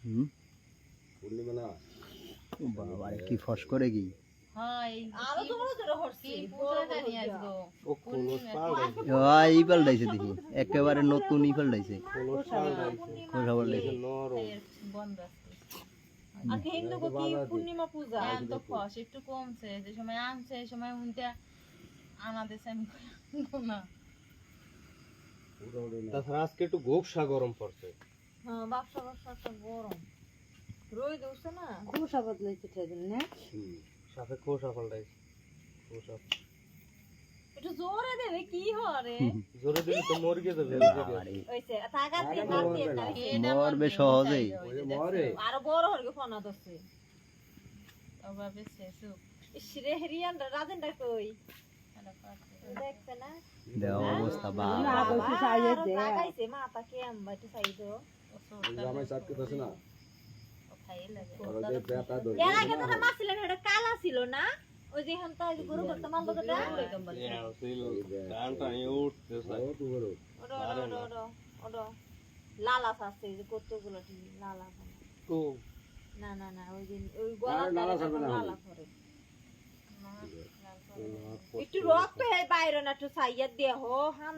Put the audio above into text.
হুম পূর্ণিমা না বাবা কি ফস করে কি আরো তো বড় জোরে হচ্ছে বড় জানি আসবো ও খোলস পাল্টাইছে এই পাল্টাইছে দেখি একেবারে নতুন ই পাল্টাইছে খোলস পাল্টাইছে খোসা পাল্টাইছে নরম বন্ধ আছে আগে হিন্দু কি পূর্ণিমা পূজা এখন তো ফস একটু কমছে যে সময় আনছে এই সময় উনটা আনাদের আমি না তাছাড়া আজকে একটু গোকসা গরম পড়ছে হ্যাঁ বাক্সা তো গরম রোদ উঠছে না খোসা বদলাইছে সেদিন না সাথে খোসা পাল্টাইছে খোসা একটু জোরে দেবে কি হরে জোরে দিলে তো মরে যাবে হইছে টাকা দিয়ে মার দিয়ে মরবে সহজেই মরে আরো বড় হরগে ফোন আদছে ওভাবে শেষু ইসরে হরিয়ান রাজেনটা কই দেখছ না দেও অবস্থা বাবা তাকাইছে মাথা কে আম্বা একটু সাইদো জামাই সাথে আছে না খাই লাগে ওরে বেটা দই এর আগে তো মাছ ছিল না, ওটা কালা ছিল না ওই যে এখন তাই গরু করতে মাল তো ওটা ওটা লাল আছে যে কতগুলো লাল আছে না না না ওই দিন ওই গলা লাল করে একটু রক্ত হয় বাইরে না একটু সাইয়ার দিয়ে হো হাম